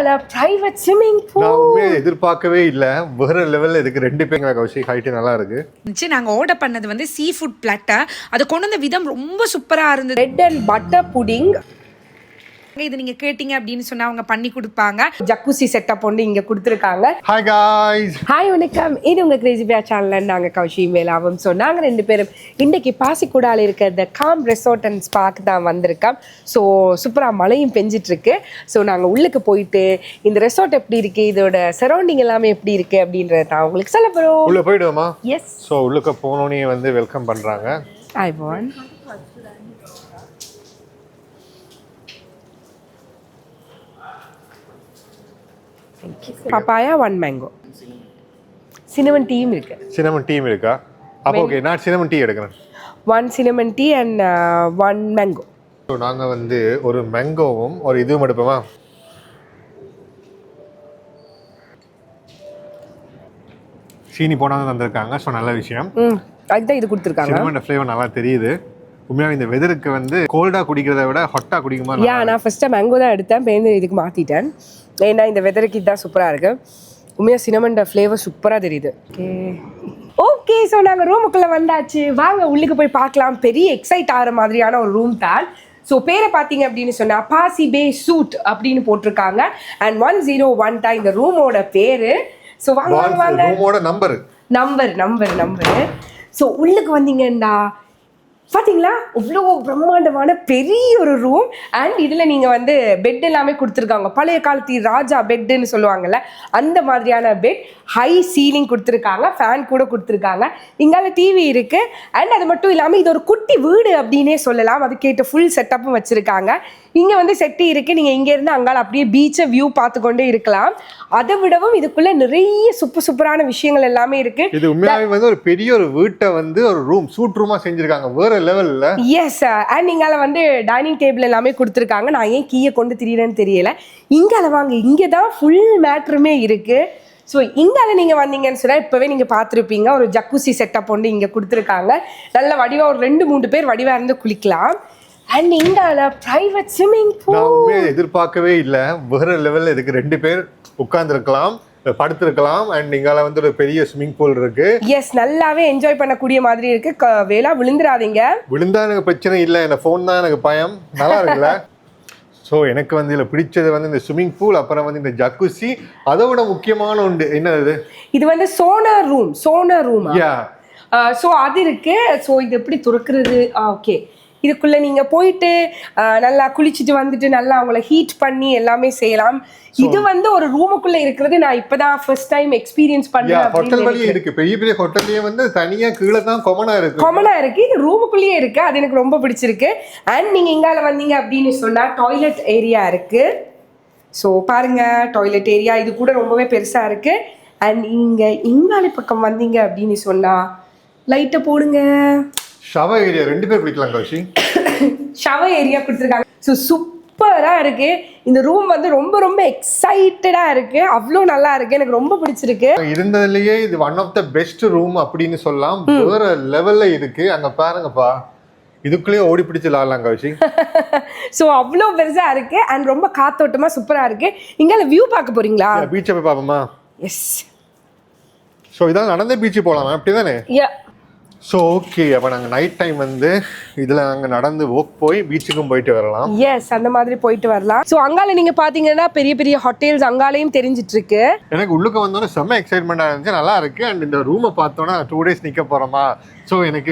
Private swimming pool நான் எதிர்பார்க்கவே இல்ல. வேற லெவல்ல இதுக்கு ரெண்டு பேங்க கௌஷி ஹைட் நல்லா இருக்கு. நாங்க ஆர்டர் பண்ணது வந்து சீ ஃபுட் பிளாட்டர். அது கொண்டு வந்த விதம் ரொம்ப சூப்பரா இருந்தது. பிரெட் அண்ட் பட்டர் புடிங் இது நீங்க கேட்டீங்க அப்படின்னு சொன்னா அவங்க பண்ணி கொடுப்பாங்க. ஜக்குசி செட்டப் ஒன்று இங்க கொடுத்துருக்காங்க. ஹாய் காய்ஸ், ஹாய் வணக்கம். இது உங்க கிரேசி பியா சேனல். நாங்க கௌஷி மேலாவும். ஸோ நாங்க ரெண்டு பேரும் இன்றைக்கு பாசிக்குடால இருக்க த காம் ரெசார்ட் அண்ட் ஸ்பாக்கு தான் வந்திருக்கோம். ஸோ சூப்பராக மழையும் பெஞ்சிட்டு இருக்கு. ஸோ நாங்கள் உள்ளுக்கு போயிட்டு இந்த ரெசார்ட் எப்படி இருக்கு, இதோட சரௌண்டிங் எல்லாமே எப்படி இருக்கு அப்படின்றத தான் உங்களுக்கு சொல்ல போகிறோம். உள்ள போயிடுவோமா? எஸ். ஸோ உள்ளுக்க போனோன்னே வந்து வெல்கம் பண்றாங்க. I want papaya, 1 mango, cinnamon டீயும் இருக்கு. சினமன் டீம் இருக்கா? அப்போ ஓகே, நான் சினமன் டீ எடுக்கிறேன். 1 cinnamon tea and 1 mango. So நாங்கள் வந்து ஒரு மேங்கோவும் ஒரு இதுவும் எடுப்போமா? சீனி போனாலும் தந்திருக்காங்க. ஸோ நல்ல விஷயம். அதுதான் இது கொடுத்துருக்காங்க. சினமன் ஃப்ளேவர் நல்லா தெரியுது. உண்மையாக இந்த வெதருக்கு வந்து கோல்டாக குடிக்கிறத விட ஹாட்டாக குடிக்குமா? நான் ஃபஸ்ட்டாக மேங்கோ தான் எடுத்தேன், பேருந்து இதுக்கு மாற்றிட்டேன். ஏன்னா இந்த வெதருக்கு இதுதான் சூப்பராக இருக்குது. உண்மையாக சினமன் ஃப்ளேவர் சூப்பராக தெரியுது. ஓகே, ஸோ நாங்கள் ரூமுக்குள்ளே வந்தாச்சு. வாங்க உள்ளுக்கு போய் பார்க்கலாம். பெரிய எக்ஸைட் ஆகிற மாதிரியான ஒரு ரூம் தான். ஸோ பேரை பார்த்தீங்க அப்படின்னு சொன்னால் பாசி பே சூட் அப்படின்னு போட்டிருக்காங்க. அண்ட் 101 தான் இந்த ரூமோட பேர். ஸோ வாங்க வாங்க, ரூமோட நம்பர். ஸோ உள்ளுக்கு வந்தீங்கன்னா பார்த்தீங்களா அவ்வளோ பிரம்மாண்டமான பெரிய ஒரு ரூம். அண்ட் இதில் நீங்கள் வந்து பெட் எல்லாமே கொடுத்துருக்காங்க. பழைய காலத்து ராஜா பெட்டுன்னு சொல்லுவாங்கல்ல, அந்த மாதிரியான பெட். ஹை சீலிங் கொடுத்துருக்காங்க, ஃபேன் கூட கொடுத்துருக்காங்க. இங்கால டிவி இருக்குது. அண்ட் அது மட்டும் இல்லாமல் இது ஒரு குட்டி வீடு அப்படின்னே சொல்லலாம். அதுக்கேற்ற ஃபுல் செட்டப்பும் வச்சுருக்காங்க. இங்கே வந்து செட்டி இருக்குது. நீங்கள் இங்கேருந்து அங்கால அப்படியே பீச்சை வியூ பார்த்து கொண்டே இருக்கலாம். அதை விடவும் இதுக்குள்ளே நிறைய சூப்பரான விஷயங்கள் எல்லாமே இருக்குது. இது உண்மையாகவே வந்து ஒரு பெரிய ஒரு வீட்டை வந்து ஒரு ரூம் சூட் ரூமாக செஞ்சுருக்காங்க வேற லெவல்ல. எஸ். அண்ட் இங்கால வந்து டைனிங் டேபிள் எல்லாமே கொடுத்துருக்காங்க. நான் ஏன் கீயை கொண்டு திரியறேன்னு தெரியல. இங்கால வாங்க, இங்கே தான் ஃபுல் மேட்ருமே இருக்குது. ஸோ இங்கால நீங்கள் வந்தீங்கன்னு சொன்னால் இப்போவே நீங்கள் பார்த்துருப்பீங்க, ஒரு ஜக்குசி செட்டப் ஒன்று இங்கே கொடுத்துருக்காங்க. நல்ல வடிவாக ஒரு 2-3 பேர் வடிவாக இருந்து குளிக்கலாம். அண்ட் இங்கால பிரைவேட் ஸ்விமிங் பூல். நான் எதிர்பார்க்கவே இல்லை. வேற லெவலில் இதுக்கு 2 பேர் உட்கார்ந்துருக்கலாம், படுத்திருக்கலாம். அண்ட் இங்கால வந்து ஒரு பெரிய ஸ்விமிங் பூல் இருக்கு. எஸ், நல்லாவே என்ஜாய் பண்ணக்கூடிய மாதிரி இருக்கு. வேளா விழுந்துடாதீங்க. விழுந்தா எனக்கு பிரச்சனை இல்லை, என் ஃபோன் தான் எனக்கு பயம். நல்லா இருக்குல்ல? ஸோ எனக்கு வந்து இதில் பிடிச்சது வந்து இந்த ஸ்விம்மிங் பூல், அப்புறம் வந்து இந்த ஜக்குசி. அதை விட முக்கியமான ஒன்று என்னது, இது வந்து சோனர் ரூம். ஸோ அது இருக்கு. ஸோ இது எப்படி துறக்கிறது? ஓகே, இதுக்குள்ளே நீங்கள் போயிட்டு நல்லா குளிச்சுட்டு வந்துட்டு நல்லா அவங்கள ஹீட் பண்ணி எல்லாமே செய்யலாம். இது வந்து ஒரு ரூமுக்குள்ளே இருக்கிறது நான் இப்போதான் ஃபர்ஸ்ட் டைம் எக்ஸ்பீரியன்ஸ் பண்ணேன். ஹோட்டல் வழியே இருக்கு, பெரிய பெரிய ஹோட்டல்லையே வந்து தனியாக கீழே தான் காமனா இருக்கு. இது ரூமுக்குள்ளேயே இருக்கு. அது எனக்கு ரொம்ப பிடிச்சிருக்கு. அண்ட் நீங்கள் இங்கால வந்தீங்க அப்படின்னு சொன்னால் டாய்லெட் ஏரியா இருக்கு. ஸோ பாருங்க, டாய்லெட் ஏரியா இது கூட ரொம்பவே பெருசாக இருக்கு. அண்ட் இங்கால பக்கம் வந்தீங்க அப்படின்னு சொன்னால் லைட்டை போடுங்க. ஷவர் ஏரியா 2 பேர் குளிக்கலாம் கௌஷி. ஷவர் ஏரியா கொடுத்துருக்காங்க. ஸோ சூப்பராக இருக்கு. இந்த ரூம் வந்து ரொம்ப ரொம்ப எக்ஸைட்டடாக இருக்கு. அவ்வளோ நல்லா இருக்கு, எனக்கு ரொம்ப பிடிச்சிருக்கு. இருந்ததுலயே இது one of the best room அப்படின்னு சொல்லலாம். வேற லெவல்ல இருக்கு. அங்க பாருங்கப்பா, இதுக்குள்ளேயே ஓடி பிடிச்சு விளாடலாம் கௌஷி. ஸோ அவ்வளோ பெருசாக இருக்கு. அண்ட் ரொம்ப காத்தோட்டமாக சூப்பராக இருக்கு. இங்கே வியூ பார்க்க போறீங்களா? பீச்சை போய் பார்ப்போமா? எஸ். ஸோ இதான் நடந்த பீச்சு போகலாமா? அப்படிதானே? ஸோ ஓகே, அப்போ நாங்கள் நைட் டைம் வந்து இதில் நாங்கள் நடந்து போய் பீச்சுக்கும் போயிட்டு வரலாம். எஸ், அந்த மாதிரி போயிட்டு வரலாம். ஸோ அங்கால நீங்கள் பார்த்தீங்கன்னா பெரிய பெரிய ஹோட்டல்ஸ் அங்காலையும் தெரிஞ்சிட்டு இருக்கு. எனக்கு உள்ளுக்கு வந்தோன்னே செம்ம எக்ஸைட்மெண்ட்டாக இருந்துச்சு, நல்லா இருக்கு. அண்ட் இந்த ரூமை பார்த்தோன்னா 2 days நிற்க போகிறோமா? ஸோ எனக்கு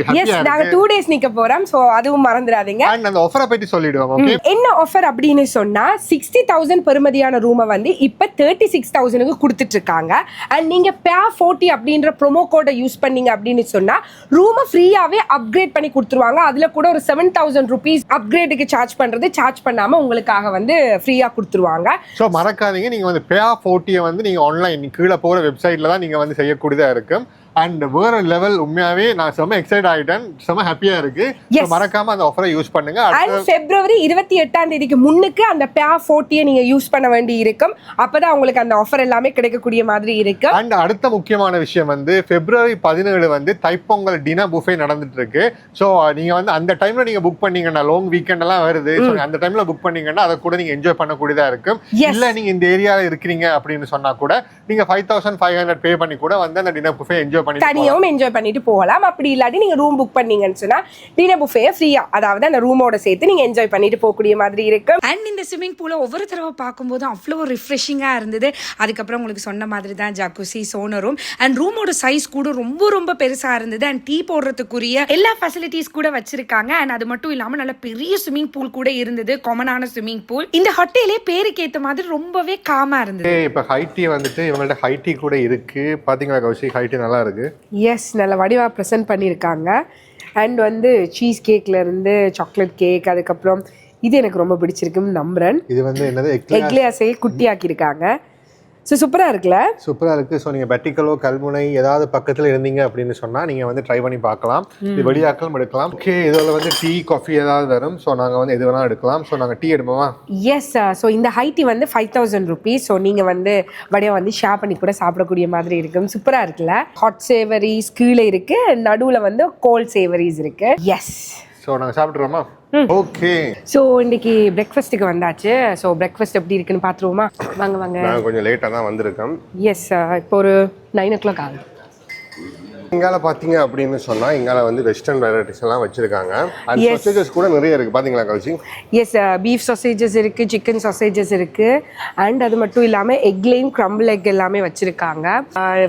நாங்கள் 2 days நிற்க போகிறோம். ஸோ அதுவும் மறந்துடாதீங்க. அண்ட் அந்த ஆஃபரை பற்றி சொல்லிடுவோம். ஓகே, என்ன ஆஃபர் அப்படின்னு சொன்னால் 60,000 பெறுமதியான ரூமை வந்து இப்போ 36,000க்கு கொடுத்துட்டு இருக்காங்க. அண்ட் நீங்கள் பேர் 40 அப்படின்ற ப்ரோமோ கோடை யூஸ் பண்ணீங்க அப்படின்னு சொன்னால் ரூமை ஃப்ரீயாகவே அப்கிரேட் பண்ணி கொடுத்துருவாங்க. அதில் கூட ஒரு 7,000 rupees அப்கிரேடுக்கு சார்ஜ் பண்ணாமல் உங்களுக்காக வந்து ஃப்ரீயாக கொடுத்துருவாங்க. ஸோ மறக்காதீங்க, நீங்கள் வந்து பேர் 40 வந்து நீங்கள் ஆன்லைன் கீழே போகிற வெப்சைட்டில் தான் நீங்கள் வந்து செய்யக்கூடியதாக இருக்கும். அண்ட் வேற லெவல். உண்மையாவே நான் செம எக்ஸைட் ஆயிட்டேன், செம ஹாப்பியா இருக்கு. So, மறக்காம அந்த ஆஃபரை யூஸ் பண்ணுங்க. அண்ட் February 28 முன்னுக்கு அந்த பேர் 40 நீங்க யூஸ் பண்ண வேண்டி இருக்கும். அப்பதான் உங்களுக்கு அந்த ஆஃபர் எல்லாமே கிடைக்கக்கூடிய மாதிரி இருக்கு. அண்ட் அடுத்த முக்கியமான விஷயம் வந்து February 17 வந்து தைப்பொங்கல் டினர் புஃபே நடந்துட்டு இருக்கு. ஸோ நீங்க வந்து அந்த டைம்ல நீங்க புக் பண்ணீங்கன்னா, லாங் வீக்கெண்ட் எல்லாம் வருது, அந்த டைம்ல புக் பண்ணீங்கன்னா அதை கூட நீங்க என்ஜாய் பண்ணக்கூடியதா இருக்கும். இல்ல நீங்க இந்த ஏரியால இருக்கிறீங்க அப்படின்னு சொன்னா கூட நீங்க 5500 பே பண்ணி கூட வந்து அந்த டினர் புஃபே என்ஜாய் பண்ணி தனியாவும் என்ஜாய் பண்ணிட்டு போகலாம். அப்படி இல்லாட்டி நீங்க ரூம் புக் பண்ணீங்கன்னு சொன்னா டினர் புஃபே ஃப்ரீயா, அதாவது அந்த ரூமோட சேர்த்து நீங்க என்ஜாய் பண்ணிட்டு போகக்கூடிய மாதிரி இருக்கு. அண்ட் இந்த ஸ்விம்மிங் பூலை ஒவ்வொரு தடவை பார்க்கும்போது அவ்வளோ ரிஃப்ரெஷிங்காக இருந்தது. அதுக்கப்புறம் உங்களுக்கு சொன்ன மாதிரி தான் ஜக்குசி, சோன ரூம் அண்ட் ரூமோட சைஸ் கூட ரொம்ப ரொம்ப பெருசாக இருந்தது. அண்ட் டீ போடுறதுக்குரிய எல்லா ஃபெசிலிட்டிஸ் கூட வச்சிருக்காங்க. அண்ட் அது மட்டும் இல்லாமல் நல்ல பெரிய ஸ்விம்மிங் பூல் கூட இருந்தது, காமனான ஸ்விம்மிங் பூல். இந்த ஹோட்டலே பேருக்கு ஏற்ற மாதிரி ரொம்பவே காமா இருந்தது. இப்போ ஹைட்டி வந்துட்டு இவங்கள்ட்ட ஹைட்டி கூட இருக்கு. பாத்தீங்களா கௌஷி, ஹைட்டி நல்லா இருக்கு. எஸ், நல்ல வடிவா ப்ரெசென்ட் பண்ணியிருக்காங்க. அண்ட் வந்து சீஸ் கேக்ல இருந்து சாக்லேட் கேக், அதுக்கப்புறம் இது எனக்கு ரொம்ப பிடிச்சிருக்குன்னு நம்புறேன். இது வந்து என்னது எக்லியாஸே குட்டியாக்கியிருக்காங்க. ஸோ சூப்பராக இருக்குல்ல? சூப்பராக இருக்குது. ஸோ நீங்கள் பெட்டிக்கலோ கல்முனை ஏதாவது பக்கத்தில் இருந்தீங்க அப்படின்னு சொன்னால் நீங்கள் வந்து ட்ரை பண்ணி பார்க்கலாம். இது வெளியாக்களும் எடுக்கலாம். ஓகே, இதில் வந்து டீ காஃபி ஏதாவது வரும். ஸோ நாங்கள் வந்து எது வேணாலும் எடுக்கலாம். ஸோ நாங்கள் டீ எடுப்போமா? எஸ். ஸோ இந்த ஹைட்டி வந்து 5000 rupees. ஸோ நீங்கள் வந்து வடையை வந்து ஷேர் பண்ணி கூட சாப்பிடக்கூடிய மாதிரி இருக்கும். சூப்பராக இருக்குல்ல? ஹாட் சேவரிஸ் கீழே இருக்குது, நடுவில் வந்து கோல்ட் சேவரிஸ் இருக்குது. எஸ். ஸோ நாங்கள் சாப்பிட்றோமா? ஓகே. ஸோ இன்னைக்கு பிரேக்ஃபாஸ்ட்டுக்கு வந்தாச்சு. ஸோ பிரேக்ஃபாஸ்ட் எப்படி இருக்குன்னு பார்த்துருவோமா? வாங்க வாங்க. நான் கொஞ்சம் லேட்டாக தான் வந்திருக்கேன். எஸ், இப்போ ஒரு 9 o'clock ஆகுது. இங்கால பார்த்தீங்க அப்படின்னு சொன்னால் இங்கால வந்து வெஸ்டர்ன் வெரைட்டிஸ் எல்லாம் வச்சிருக்காங்க. அண்ட் சாசேஜஸ் கூட நிறைய இருக்குது. பார்த்தீங்களா கௌசி? எஸ், பீஃப் சாசேஜஸ் இருக்குது, சிக்கன் சாசேஜஸ் இருக்குது. அண்ட் அது மட்டும் இல்லாமல் எக்லேயும் க்ரம்பிள் எக் எல்லாமே வச்சுருக்காங்க.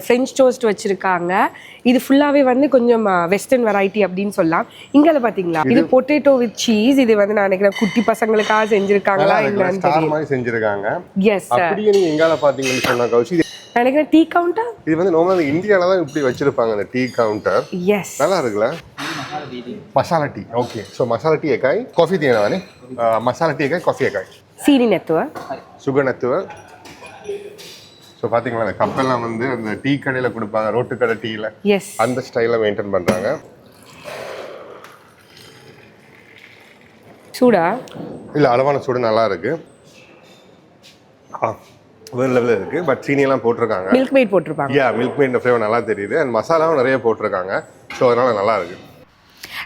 ஃப்ரெஞ்ச் டோஸ்ட் வச்சுருக்காங்க. இது ஃபுல்லாகவே வந்து கொஞ்சம் வெஸ்டர்ன் வெரைட்டி அப்படின்னு சொல்லலாம். இங்கே பார்த்தீங்களா, இது பொட்டேட்டோ வித் சீஸ். இது வந்து நான் நினைக்கிறேன் குட்டி பசங்களுக்காக செஞ்சுருக்காங்களா இல்லைன்னு ஸ்டார் மாதிரி செஞ்சுருக்காங்க. எஸ். அப்படியே நீங்கள் இங்கால பார்த்தீங்கன்னு சொன்னால் கௌசி, நினைக்கிறேன் டீ கவுண்டர். இது வந்து நார்மலா இந்தியால தான் இப்படி வச்சிருப்பாங்க அந்த டீ கவுண்டர். எஸ், நல்லா இருக்குல்ல? Masala tea. Okay. So masala tea எக்காய் ಕಾಫಿ தேனவானே மசாலா டீ எக்காய் காஃபி எக்காய் சீனி நெத்துவ சுகர் நெத்துவ. ஸோ பார்த்தீங்களா அந்த கப்பெல்லாம் வந்து அந்த டீ கடையில் கொடுப்பாங்க, ரோட்டு கடை டீயில். எஸ், அந்த ஸ்டைலில் மெயின்டைன் பண்ணுறாங்க. சூடா இல்லை, அளவான சூடு நல்லா இருக்கு. வேறு லெவலில் இருக்குது. பட் சீனியெல்லாம் போட்டிருக்காங்க. மில்க் மேட் போட்டிருப்பாங்க. மில்க் மேட் ஃப்ளேவர் நல்லா தெரியுது. அண்ட் மசாலாவும் நிறைய போட்டிருக்காங்க. ஸோ அதனால் நல்லா இருக்குது.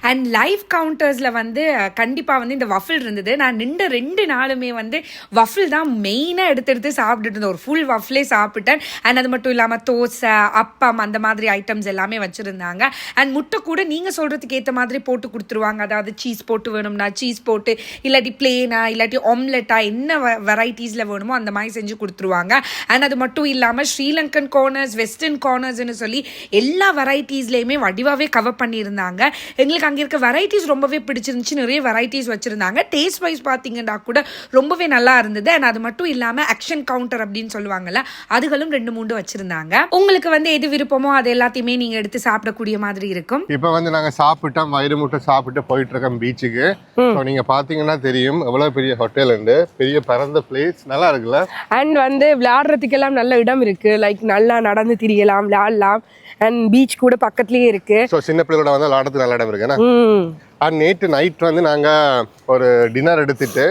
அண்ட் லைவ் கவுண்டர்ஸில் வந்து கண்டிப்பாக வந்து இந்த வஃபில் இருந்தது. நான் நின்ற 2 நாளுமே வந்து வஃபில் தான் மெயினாக எடுத்து சாப்பிட்டுட்டு இருந்தேன். ஒரு ஃபுல் வஃபிலே சாப்பிட்டேன். அண்ட் அது மட்டும் இல்லாமல் தோசை, அப்பம், அந்த மாதிரி ஐட்டம்ஸ் எல்லாமே வச்சுருந்தாங்க. அண்ட் முட்டை கூட நீங்கள் சொல்கிறதுக்கு ஏற்ற மாதிரி போட்டு கொடுத்துருவாங்க. அதாவது சீஸ் போட்டு வேணும்னா சீஸ் போட்டு, இல்லாட்டி பிளேனா, இல்லாட்டி ஆம்லெட்டா, என்ன வெரைட்டிஸில் வேணுமோ அந்த மாதிரி செஞ்சு கொடுத்துருவாங்க. அண்ட் அது மட்டும் இல்லாமல் ஸ்ரீலங்கன் கார்னர்ஸ், வெஸ்டர்ன் கார்னர்ஸ்னு சொல்லி எல்லா வெரைட்டிஸ்லேயுமே வடிவாகவே கவர் பண்ணியிருந்தாங்க. எங்களுக்கு அங்கே இருக்க வெரைட்டிஸ் ரொம்பவே பிடிச்சிருந்துச்சு. நிறைய வெரைட்டிஸ் வச்சிருந்தாங்க. டேஸ்ட் வைஸ் பார்த்தீங்கன்னா கூட ரொம்பவே நல்லா இருந்தது. அண்ட் அது மட்டும் இல்லாமல் ஆக்ஷன் கவுண்டர் அப்படின்னு சொல்லுவாங்கல்ல, அதுகளும் 2-3 வச்சிருந்தாங்க. உங்களுக்கு வந்து எது விருப்பமோ அது எல்லாத்தையுமே நீங்க எடுத்து சாப்பிடக்கூடிய மாதிரி இருக்கும். இப்போ வந்து நாங்கள் சாப்பிட்டோம், வயிறு முட்டை சாப்பிட்டு போயிட்டு இருக்கோம் பீச்சுக்கு. நீங்க பாத்தீங்கன்னா தெரியும் எவ்வளவு பெரிய ஹோட்டல் உண்டு, பெரிய பரந்த பிளேஸ், நல்லா இருக்குல்ல? அண்ட் வந்து விளையாடுறதுக்கெல்லாம் நல்ல இடம் இருக்கு. லைக் நல்லா நடந்து திரியலாம், விளையாடலாம். அண்ட் பீச் கூட பக்கத்துலயே இருக்கு. ஸோ சின்ன பிள்ளைகளோட வந்து விளையாடுறதுக்கு நல்ல இடம் இருக்குன்னா. நேற்று நைட் வந்து நாங்க ஒரு டின்னர் எடுத்துட்டு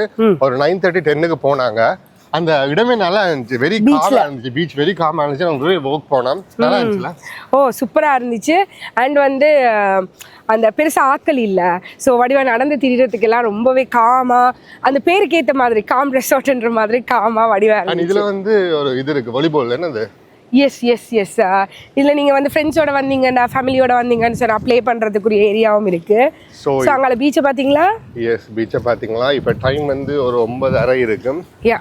ஒரு 9:30-10க்கு போனாங்க. அந்த இடமே நல்லா இருந்துச்சு, வெரி காமா இருந்துச்சு. பீச் வெரி காமா இருந்துச்சு. நாங்கள் வாக் போனோம், நல்லா இருந்துச்சுல? ஓ, சூப்பரா இருந்துச்சு. அண்ட் வந்து அந்த பெருசா ஆக்கள் இல்லை. ஸோ வடிவா நடந்து திரியறதுக்கெல்லாம் ரொம்பவே காமா, அந்த பேருக்கு ஏற்ற மாதிரி காம் ரெசார்ட்ன்ற மாதிரி காமா வடிவா இருந்துச்சு. இதுல வந்து ஒரு இது இருக்கு, வாலிபால். என்னது? Yes yes yes. இதில் நீங்கள் வந்து ஃப்ரெண்ட்ஸோட வந்தீங்கன்னா, ஃபேமிலியோட வந்தீங்கன்னு சார் ப்ளே பண்ணுறதுக்குரிய ஏரியாவும் இருக்கு. ஸோ அங்கே பீச்சை பார்த்தீங்களா? எஸ், பீச்சை பார்த்தீங்களா? இப்போ டைம் வந்து ஒரு 9:30 இருக்கும். யா,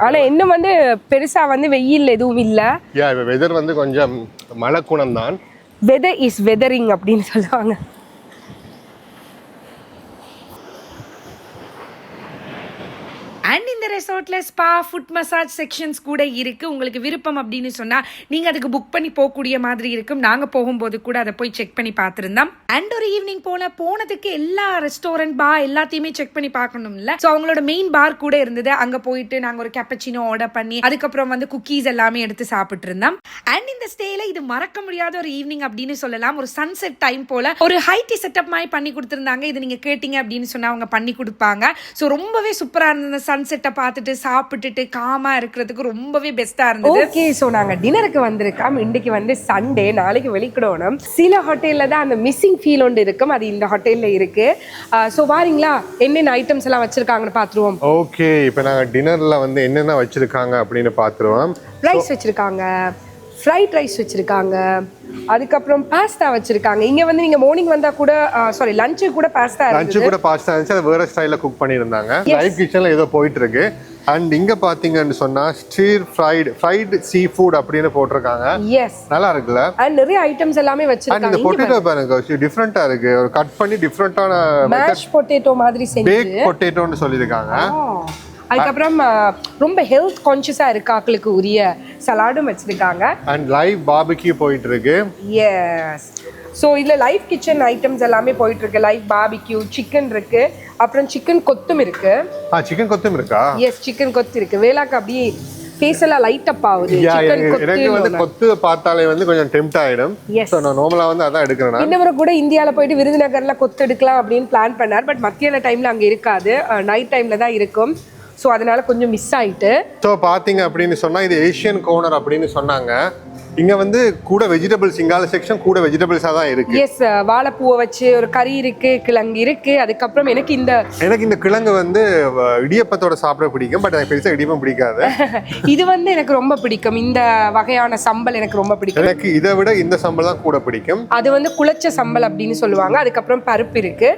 ஆனால் இன்னும் வந்து பெருசாக வந்து வெயில் எதுவும் இல்லை. இப்போ வெதர் வந்து கொஞ்சம் மழை குணம் தான். வெதர் இஸ் வெதரிங் அப்படின்னு சொல்லுவாங்க. அண்ட் இந்த ரெசார்ட்ல ஸ்பா ஃபுட் மசாஜ் செக்ஷன்ஸ் கூட இருக்கு. உங்களுக்கு விருப்பம் அப்படின்னு சொன்னா நீங்க அதுக்கு புக் பண்ணி போகக்கூடிய மாதிரி இருக்கும். நாங்க போகும்போது கூட அதை போய் செக் பண்ணி பார்த்திருந்தோம். அண்ட் ஒரு ஈவினிங் போனதுக்கு எல்லா ரெஸ்டாரண்ட் பா எல்லாத்தையுமே செக் பண்ணி பார்க்கணும்ல. ஸோ அவங்களோட மெயின் பார் கூட இருந்தது. அங்க போயிட்டு நாங்க ஒரு கேப்பச்சினோ ஆர்டர் பண்ணி அதுக்கப்புறம் வந்து குக்கீஸ் எல்லாமே எடுத்து சாப்பிட்டு இருந்தோம். அண்ட் இந்த ஸ்டேல இது மறக்க முடியாத ஒரு ஈவினிங் அப்படின்னு சொல்லலாம். ஒரு சன்செட் டைம் போல ஒரு ஹைட்டி செட்டப் மாதிரி பண்ணி கொடுத்திருந்தாங்க. இது நீங்க கேட்டீங்க அப்படின்னு சொன்னா அவங்க பண்ணி கொடுப்பாங்க. ஸோ ரொம்பவே சூப்பரா இருந்தது. சன்செட்டை பார்த்துட்டு சாப்பிட்டுட்டு காமா இருக்கிறதுக்கு ரொம்பவே பெஸ்டா இருந்தது. ஓகே, ஸோ நாங்க டின்னருக்கு வந்திருக்கோம். இன்னைக்கு வந்து சண்டே, நாளைக்கு வெளிக்கிடணும். சில ஹோட்டல்ல தான் அந்த மிஸ்ஸிங் ஃபீல் ஒன்று இருக்கும். அது இந்த ஹோட்டல்ல இருக்கு. ஸோ வாரீங்களா, என்னென்ன ஐட்டம்ஸ் எல்லாம் வச்சிருக்காங்கன்னு பார்த்துருவோம். ஓகே, இப்போ நாங்கள் டின்னர்ல வந்து என்னென்ன வச்சிருக்காங்க அப்படின்னு பார்த்துருவோம். ரைஸ் வச்சிருக்காங்க, ஃப்ரைட் ரைஸ் வச்சிருக்காங்க, அதுக்கப்புறம் பாஸ்தா வச்சிருக்காங்க. இங்க வந்து நீங்க மார்னிங் வந்தா கூட சாரி லஞ்சு கூட பாஸ்தா லஞ்சு கூட பாஸ்தா இருந்துச்சு. அது வேற ஸ்டைல்ல குக் பண்ணியிருந்தாங்க. லைவ் கிச்சன்ல ஏதோ போயிட்டு இருக்கு. அண்ட் இங்க பாத்தீங்கன்னு சொன்னா ஸ்டீர் ஃப்ரைடு சீ ஃபுட் அப்படின்னு போட்டிருக்காங்க. எஸ், நல்லா இருக்குல்ல. அண்ட் நிறைய ஐட்டம்ஸ் எல்லாமே அண்ட் வச்சிருக்காங்க. இந்த பொட்டேட்டோ பாருங்க, டிஃபரெண்டா இருக்கு. ஒரு கட் பண்ணி டிஃபரெண்டான மேஷ் பொட்டேட்டோ மாதிரி செஞ்சு பேக் பொட்டேட்டோன்னு சொல்லியிருக்காங்க. அதுக்கப்புறம் ரொம்ப ஹெல்த் கான்ஷியஸா இருக்காக்களுக்கு உரிய சலாடும் வச்சிருக்காங்க. அண்ட் லைவ் பார்பிக்யூ போயிட்டு இருக்கு. எஸ், ஸோ இதில் லைவ் கிச்சன் ஐட்டம்ஸ் எல்லாமே போயிட்டு இருக்கு. லைவ் பார்பிக்யூ சிக்கன் இருக்கு, அப்புறம் சிக்கன் கொத்தும் இருக்கு. சிக்கன் கொத்தும் இருக்கா? எஸ், சிக்கன் கொத்து இருக்கு. வேளாக்கு அப்படியே ஃபேஸ் எல்லாம் லைட் அப் ஆகுது. எனக்கு வந்து கொத்து பார்த்தாலே வந்து கொஞ்சம் டெம்ப்ட் ஆயிடும். Yes. ஸோ நான் நார்மலா வந்து அதான் எடுக்கிறேன். இந்த முறை கூட இந்தியாவில் போயிட்டு விருதுநகர்ல கொத்து எடுக்கலாம் அப்படின்னு பிளான் பண்ணார். பட் மத்தியான டைம்ல அங்கே இருக்காது, நைட் டைம்ல தான் இருக்கும். ஸோ அதனால கொஞ்சம் மிஸ் ஆயிட்டு. ஸோ பார்த்தீங்க அப்படின்னு சொன்னால் இது ஏஷியன் கோர்னர் அப்படின்னு சொன்னாங்க. இங்கே வந்து கூட வெஜிடபிள்ஸ், இங்கால செக்ஷன் கூட வெஜிடபிள்ஸாக தான் இருக்கு. எஸ், வாழைப்பூவை வச்சு ஒரு கறி இருக்கு, கிழங்கு இருக்கு. அதுக்கப்புறம் எனக்கு இந்த கிழங்கு வந்து இடியப்பத்தோட சாப்பிட பிடிக்கும். பட் எனக்கு பெருசாக இடியப்பம் பிடிக்காது. இது வந்து எனக்கு ரொம்ப பிடிக்கும். இந்த வகையான சம்பல் எனக்கு ரொம்ப பிடிக்கும். எனக்கு இதை விட இந்த சம்பல் தான் கூட பிடிக்கும். அது வந்து குழச்ச சம்பல் அப்படின்னு சொல்லுவாங்க. அதுக்கப்புறம் பருப்பு இருக்கு.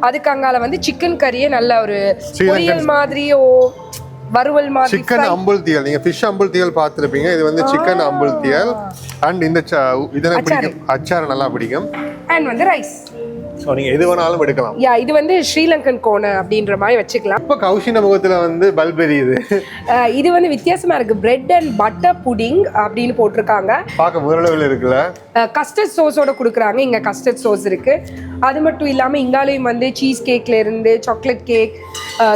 அதுக்கு அங்கால வந்து சிக்கன் கறியே நல்ல ஒரு பொரியல் மாதிரியோ வறுவல் மாதிரி. சிக்கன் அம்புல் தியல், நீங்க ஃபிஷ் அம்புல் தியல் பார்த்துருப்பீங்க. இது வந்து சிக்கன் அம்புல் தியல். அண்ட் இந்த இதெல்லாம் பிடிக்கும், அச்சார் நல்லா பிடிக்கும். அண்ட் வந்து ரைஸ். ஸோ நீங்கள் எது வேணாலும் எடுக்கலாம். இது வந்து ஸ்ரீலங்கன் கோனை அப்படின்ற மாதிரி வச்சுக்கலாம். இப்போ கௌஷின முகத்தில் வந்து பல்ப் எரியுது. இது வந்து வித்தியாசமா இருக்கு. பிரெட் அண்ட் பட்டர் புடிங் அப்படின்னு போட்டிருக்காங்க. பார்க்க முதலவில் இருக்குல்ல. கஸ்டர்ட் சோஸோட கொடுக்குறாங்க. இங்க கஸ்டர்ட் சோஸ் இருக்கு. அது மட்டும் இல்லாம இங்காலையும் வந்து சீஸ் கேக்ல இருந்து chocolate cake,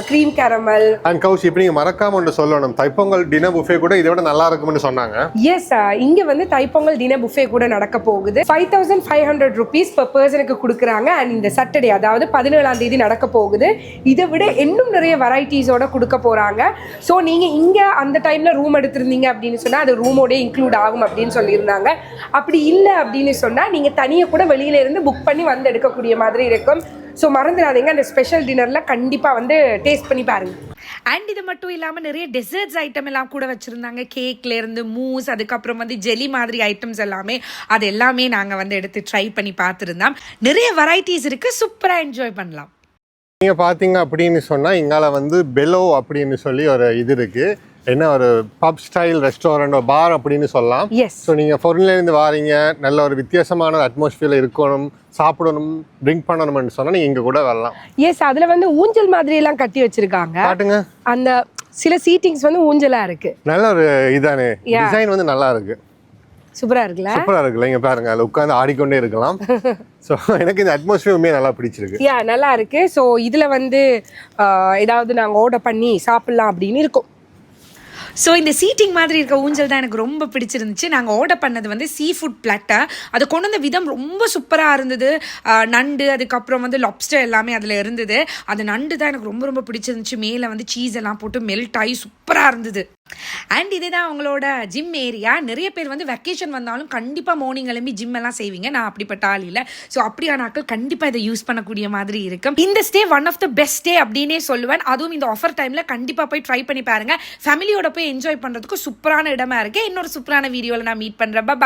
cream caramel. And Kaush, இப்போ நீங்க மறக்காம ஒன்று சொல்லணும், தைப்பொங்கல் டின்னர் புஃபே கூட இதை விட நல்லா இருக்கும்னு சொன்னாங்க. எஸ், இங்க வந்து தைப்பொங்கல் டின்னர் புஃபே கூட நடக்க போகுது. 5500 rupees per personக்கு கொடுக்குறாங்க. அண்ட் இந்த சாட்டர்டே, அதாவது 17ஆம் தேதி நடக்க போகுது. இதை விட இன்னும் நிறைய வெரைட்டிஸோட கொடுக்க போறாங்க. ஸோ நீங்க இங்க அந்த டைம்ல ரூம் எடுத்திருந்தீங்க அப்படின்னு சொன்னா அது ரூமோட இன்க்ளூட் ஆகும் அப்படின்னு சொல்லியிருந்தாங்க. அப்படி இல்லை அப்படின்னு சொன்னா நீங்க தனியா கூட வெளியில இருந்து புக் பண்ணி வந்து எடுக்கக்கூடிய மாதிரி இருக்கும். ஸோ மறந்துடாதீங்க, அந்த ஸ்பெஷல் டின்னர்ல கண்டிப்பா வந்து டேஸ்ட் பண்ணி பாருங்க. அண்ட் இது மட்டும் இல்லாமல் நிறைய டெசர்ட்ஸ் ஐட்டம் எல்லாம் கூட வச்சுருந்தாங்க. கேக்ல இருந்து மூஸ், அதுக்கப்புறம் வந்து ஜெலி மாதிரி ஐட்டம்ஸ் எல்லாமே, அது எல்லாமே நாங்கள் வந்து எடுத்து ட்ரை பண்ணி பார்த்துருந்தோம். நிறைய வெரைட்டிஸ் இருக்குது, சூப்பராக என்ஜாய் பண்ணலாம். நீங்கள் பார்த்தீங்க அப்படின்னு சொன்னால் இங்கால வந்து பெலோ அப்படின்னு சொல்லி ஒரு இது இருக்குது. என்ன ஒரு பப் ஸ்டைல் ரெஸ்டாரண்ட், பார் அப்படின்னு சொல்லலாம். ஸோ நீங்கள் ஃபாரின்லேருந்து வாரீங்க, நல்ல ஒரு வித்தியாசமான அட்மாஸ்பியரில் இருக்கணும், சாப்பிடணும், ட்ரிங்க் பண்ணணும்னு சொன்னால் நீங்கள் இங்கே கூட வரலாம். எஸ், அதில் வந்து ஊஞ்சல் மாதிரி எல்லாம் கட்டி வச்சிருக்காங்க. காட்டுங்க. அந்த சில சீட்டிங்ஸ் வந்து ஊஞ்சலா இருக்கு. நல்ல ஒரு இதானே, டிசைன் வந்து நல்லா இருக்கு, சூப்பரா இருக்குல்ல. சூப்பரா இருக்குல்ல. இங்க பாருங்க, அதில் உட்காந்து ஆடிக்கொண்டே இருக்கலாம். ஸோ எனக்கு இந்த அட்மாஸ்பியருமே நல்லா பிடிச்சிருக்கு. நல்லா இருக்கு. ஸோ இதுல வந்து ஏதாவது நாங்கள் ஆர்டர் பண்ணி சாப்பிடலாம் அப்படின்னு இருக்கோம். ஸோ இந்த சீட்டிங் மாதிரி இருக்க ஊஞ்சல் தான் எனக்கு ரொம்ப பிடிச்சிருந்துச்சு. நாங்கள் ஆர்டர் பண்ணது வந்து சீ ஃபுட் பிளாட்டர். அது கொண்டு வந்த விதம் ரொம்ப சூப்பராக இருந்தது. நண்டு, அதுக்கப்புறம் வந்து லாப்ஸ்டர் எல்லாமே அதில் இருந்தது. அந்த நண்டு தான் எனக்கு ரொம்ப ரொம்ப பிடிச்சிருந்துச்சு. மேலே வந்து சீஸ் எல்லாம் போட்டு மெல்ட் ஆகி சூப்பராக இருந்தது. அண்ட் இதுதான் அவங்களோட ஜிம் ஏரியா. நிறைய பேர் வந்து வெக்கேஷன் வந்தாலும் கண்டிப்பாக மார்னிங் கிளம்பி ஜிம் எல்லாம் செய்வீங்க. நான் அப்படிப்பட்ட ஆள் இல்லை. ஸோ அப்படியான ஆட்கள் கண்டிப்பாக இதை யூஸ் பண்ணக்கூடிய மாதிரி இருக்கும். இந்த stay one of the best stay அப்படின்னே சொல்லுவேன். அதுவும் இந்த ஆஃபர் டைமில் கண்டிப்பாக போய் ட்ரை பண்ணி பாருங்க. ஃபேமிலியோட போய் என்ஜாய் பண்ணுறதுக்கு சூப்பரான இடமா இருக்கு. இன்னொரு சூப்பரான வீடியோவில் நான் மீட் பண்ணுறேன். பாய்.